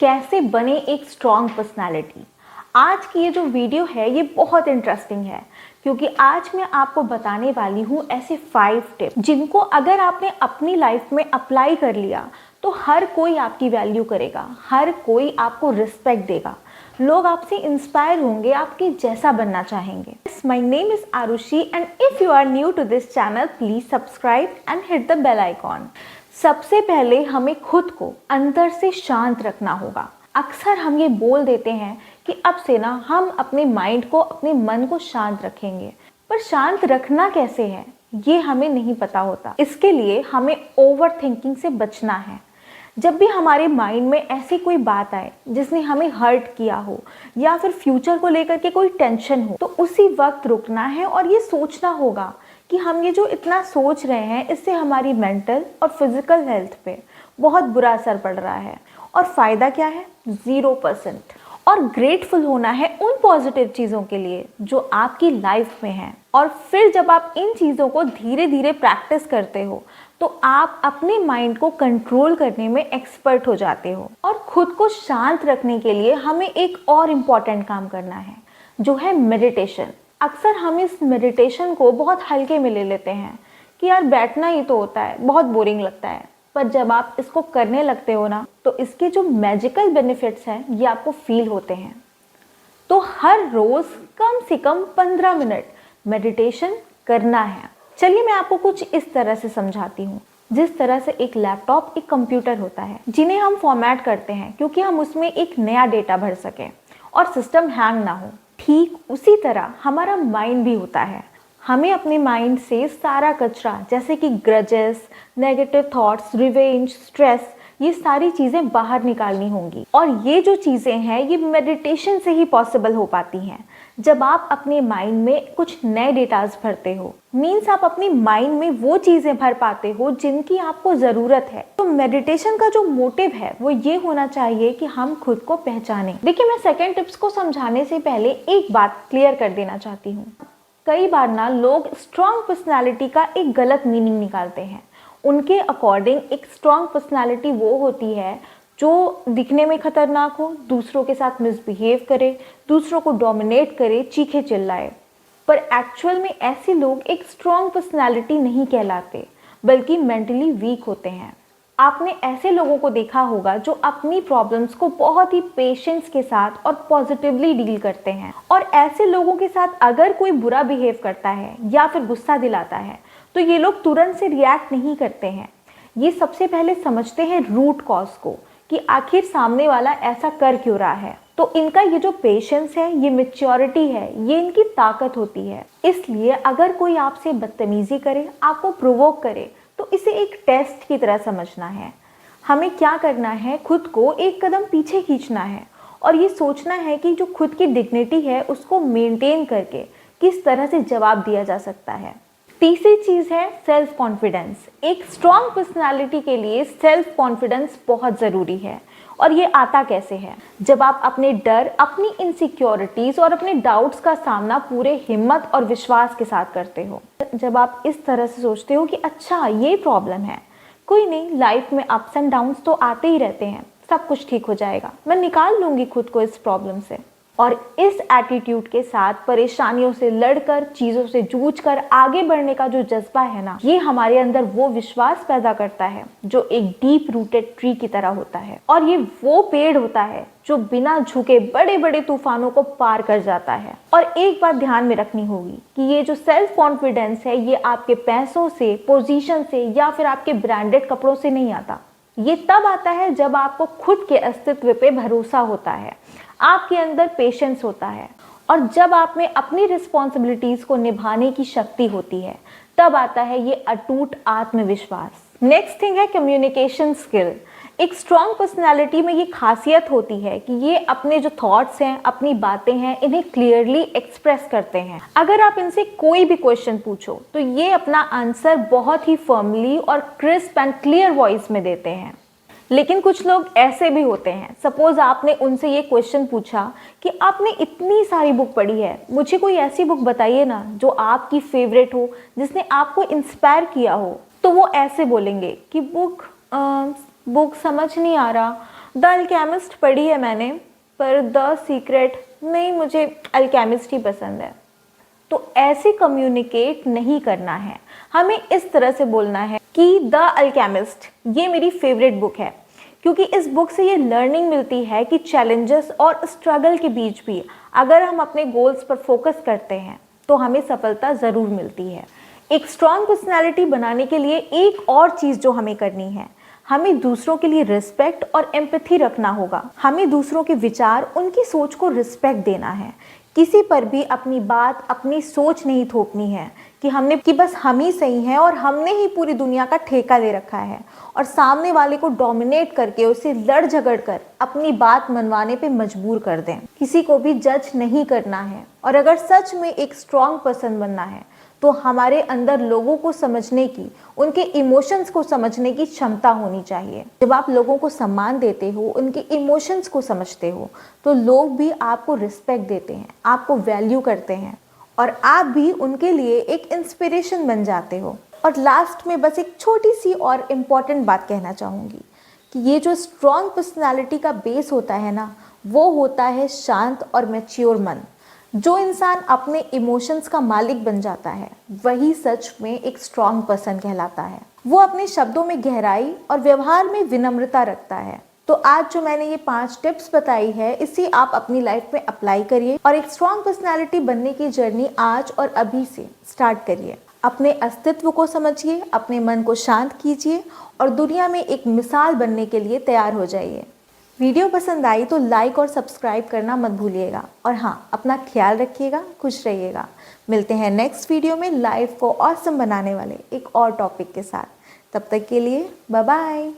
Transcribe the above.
कैसे बने एक स्ट्रॉन्ग पर्सनालिटी। आज की ये जो वीडियो है ये बहुत इंटरेस्टिंग है क्योंकि आज मैं आपको बताने वाली हूँ ऐसे 5 टिप्स जिनको अगर आपने अपनी लाइफ में अप्लाई कर लिया तो हर कोई आपकी वैल्यू करेगा, हर कोई आपको रिस्पेक्ट देगा, लोग आपसे इंस्पायर होंगे, आपके जैसा बनना चाहेंगे। My name is Arushi and if you are new to this channel please subscribe and hit the bell icon. सबसे पहले हमें खुद को अंदर से शांत रखना होगा। अक्सर हम ये बोल देते हैं कि अब से ना हम अपने माइंड को, अपने मन को शांत रखेंगे, पर शांत रखना कैसे है ये हमें नहीं पता होता। इसके लिए हमें ओवर थिंकिंग से बचना है। जब भी हमारे माइंड में ऐसी कोई बात आए जिसने हमें हर्ट किया हो या फिर फ्यूचर को लेकर के कोई टेंशन हो, तो उसी वक्त रुकना है और ये सोचना होगा कि हम ये जो इतना सोच रहे हैं इससे हमारी मेंटल और फिजिकल हेल्थ पे बहुत बुरा असर पड़ रहा है और फ़ायदा क्या है? 0%। और ग्रेटफुल होना है उन पॉजिटिव चीज़ों के लिए जो आपकी लाइफ में हैं। और फिर जब आप इन चीज़ों को धीरे धीरे प्रैक्टिस करते हो तो आप अपने माइंड को कंट्रोल करने में एक्सपर्ट हो जाते हो। और खुद को शांत रखने के लिए हमें एक और इम्पॉर्टेंट काम करना है जो है मेडिटेशन। अक्सर हम इस मेडिटेशन को बहुत हल्के में ले लेते हैं कि यार बैठना ही तो होता है, बहुत बोरिंग लगता है। पर जब आप इसको करने लगते हो ना तो इसके जो मैजिकल बेनिफिट्स हैं ये आपको फील होते हैं। तो हर रोज कम से कम 15 मिनट मेडिटेशन करना है। चलिए मैं आपको कुछ इस तरह से समझाती हूँ। जिस तरह से एक लैपटॉप, एक कंप्यूटर होता है जिन्हें हम फॉर्मेट करते हैं क्योंकि हम उसमें एक नया डेटा भर सकें और सिस्टम हैंग ना हो, ठीक उसी तरह हमारा माइंड भी होता है। हमें अपने माइंड से सारा कचरा जैसे कि grudges, negative thoughts, revenge, stress, ये सारी चीज़ें बाहर निकालनी होंगी। और ये जो चीज़ें हैं ये मेडिटेशन से ही पॉसिबल हो पाती हैं। जब आप अपने माइंड में कुछ नए डेटाज भरते हो, मीन्स आप अपनी माइंड में वो चीज़ें भर पाते हो जिनकी आपको ज़रूरत है। तो मेडिटेशन का जो मोटिव है वो ये होना चाहिए कि हम खुद को पहचानें। देखिए, मैं सेकेंड टिप्स को समझाने से पहले एक बात क्लियर कर देना चाहती हूँ। कई बार ना लोग स्ट्रॉन्ग पर्सनैलिटी का एक गलत मीनिंग निकालते हैं। उनके अकॉर्डिंग एक स्ट्रॉन्ग पर्सनैलिटी वो होती है जो दिखने में खतरनाक हो, दूसरों के साथ मिसबिहेव करे, दूसरों को डोमिनेट करे, चीखे चिल्लाए। पर एक्चुअल में ऐसे लोग एक स्ट्रॉन्ग पर्सनैलिटी नहीं कहलाते बल्कि मेंटली वीक होते हैं। आपने ऐसे लोगों को देखा होगा जो अपनी प्रॉब्लम्स को बहुत ही पेशेंस के साथ और पॉजिटिवली डील करते हैं। और ऐसे लोगों के साथ अगर कोई बुरा बिहेव करता है या फिर गुस्सा दिलाता है तो ये लोग तुरंत से रिएक्ट नहीं करते हैं। ये सबसे पहले समझते हैं रूट कॉज को कि आखिर सामने वाला ऐसा कर क्यों रहा है। तो इनका ये जो पेशेंस है, ये मैच्योरिटी है, ये इनकी ताकत होती है। इसलिए अगर कोई आपसे बदतमीजी करे, आपको प्रोवोक करे, तो इसे एक टेस्ट की तरह समझना है। हमें क्या करना है? खुद को एक कदम पीछे खींचना है और ये सोचना है कि जो खुद की डिग्निटी है उसको मेंटेन करके किस तरह से जवाब दिया जा सकता है। तीसरी चीज़ है सेल्फ कॉन्फिडेंस। एक स्ट्रॉन्ग पर्सनालिटी के लिए सेल्फ कॉन्फिडेंस बहुत ज़रूरी है। और ये आता कैसे है? जब आप अपने डर, अपनी इनसिक्योरिटीज़ और अपने डाउट्स का सामना पूरे हिम्मत और विश्वास के साथ करते हो। जब आप इस तरह से सोचते हो कि अच्छा ये प्रॉब्लम है, कोई नहीं, लाइफ में अप्स एंड डाउन्स तो आते ही रहते हैं, सब कुछ ठीक हो जाएगा, मैं निकाल लूँगी खुद को इस प्रॉब्लम से। और इस एटीट्यूड के साथ परेशानियों से लड़कर, चीज़ों से जूझकर आगे बढ़ने का जो जज्बा है ना, ये हमारे अंदर वो विश्वास पैदा करता है जो एक डीप रूटेड ट्री की तरह होता है। और ये वो पेड़ होता है जो बिना झुके बड़े बड़े तूफानों को पार कर जाता है। और एक बात ध्यान में रखनी होगी कि ये जो सेल्फ कॉन्फिडेंस है ये आपके पैसों से, पोजीशन से या फिर आपके ब्रांडेड कपड़ों से नहीं आता। ये तब आता है जब आपको खुद के अस्तित्व पे भरोसा होता है, आपके अंदर पेशेंस होता है और जब आप में अपनी रिस्पॉन्सिबिलिटीज को निभाने की शक्ति होती है, तब आता है ये अटूट आत्मविश्वास। नेक्स्ट थिंग है कम्युनिकेशन स्किल। एक स्ट्रॉन्ग पर्सनालिटी में ये खासियत होती है कि ये अपने जो थॉट्स हैं, अपनी बातें हैं, इन्हें क्लियरली एक्सप्रेस करते हैं। अगर आप इनसे कोई भी क्वेश्चन पूछो तो ये अपना आंसर बहुत ही फर्मली और क्रिस्प एंड क्लियर वॉइस में देते हैं। लेकिन कुछ लोग ऐसे भी होते हैं, सपोज आपने उनसे ये क्वेश्चन पूछा कि आपने इतनी सारी बुक पढ़ी है, मुझे कोई ऐसी बुक बताइए ना जो आपकी फेवरेट हो, जिसने आपको इंस्पायर किया हो। तो वो ऐसे बोलेंगे कि बुक समझ नहीं आ रहा, द अल्केमिस्ट पढ़ी है मैंने, पर द सीक्रेट नहीं, मुझे अल्केमिस्ट ही पसंद है। तो ऐसे कम्युनिकेट नहीं करना है, हमें इस तरह से बोलना है कि द अल्केमिस्ट ये मेरी फेवरेट बुक है, क्योंकि इस बुक से ये लर्निंग मिलती है कि चैलेंजेस और स्ट्रगल के बीच भी अगर हम अपने गोल्स पर फोकस करते हैं तो हमें सफलता ज़रूर मिलती है। एक स्ट्रॉन्ग पर्सनैलिटी बनाने के लिए एक और चीज़ जो हमें करनी है, हमें दूसरों के लिए रिस्पेक्ट और एम्पैथी रखना होगा। हमें दूसरों के विचार, उनकी सोच को रिस्पेक्ट देना है। किसी पर भी अपनी बात, अपनी सोच नहीं थोपनी है कि बस हम ही सही हैं और हमने ही पूरी दुनिया का ठेका ले रखा है, और सामने वाले को डोमिनेट करके उसे लड़ झगड़ कर अपनी बात मनवाने पे मजबूर कर दें। किसी को भी जज नहीं करना है, और अगर सच में एक स्ट्रॉन्ग पर्सन बनना है तो हमारे अंदर लोगों को समझने की, उनके इमोशंस को समझने की क्षमता होनी चाहिए। जब आप लोगों को सम्मान देते हो, उनके इमोशंस को समझते हो, तो लोग भी आपको रिस्पेक्ट देते हैं, आपको वैल्यू करते हैं, और आप भी उनके लिए एक इंस्पिरेशन बन जाते हो। और लास्ट में बस एक छोटी सी और इम्पॉर्टेंट बात कहना चाहूँगी कि ये जो स्ट्रॉन्ग पर्सनैलिटी का बेस होता है ना, वो होता है शांत और मैच्योर मन। जो इंसान अपने इमोशंस का मालिक बन जाता है वही सच में एक स्ट्रॉन्ग पर्सन कहलाता है। वो अपने शब्दों में गहराई और व्यवहार में विनम्रता रखता है। तो आज जो मैंने ये 5 टिप्स बताई है, इसे आप अपनी लाइफ में अप्लाई करिए और एक स्ट्रॉन्ग पर्सनैलिटी बनने की जर्नी आज और अभी से स्टार्ट करिए। अपने अस्तित्व को समझिए, अपने मन को शांत कीजिए और दुनिया में एक मिसाल बनने के लिए तैयार हो जाइए। वीडियो पसंद आई तो लाइक और सब्सक्राइब करना मत भूलिएगा, और हाँ, अपना ख्याल रखिएगा, खुश रहिएगा। मिलते हैं नेक्स्ट वीडियो में लाइफ को ऑसम बनाने वाले एक और टॉपिक के साथ। तब तक के लिए बाय बाय।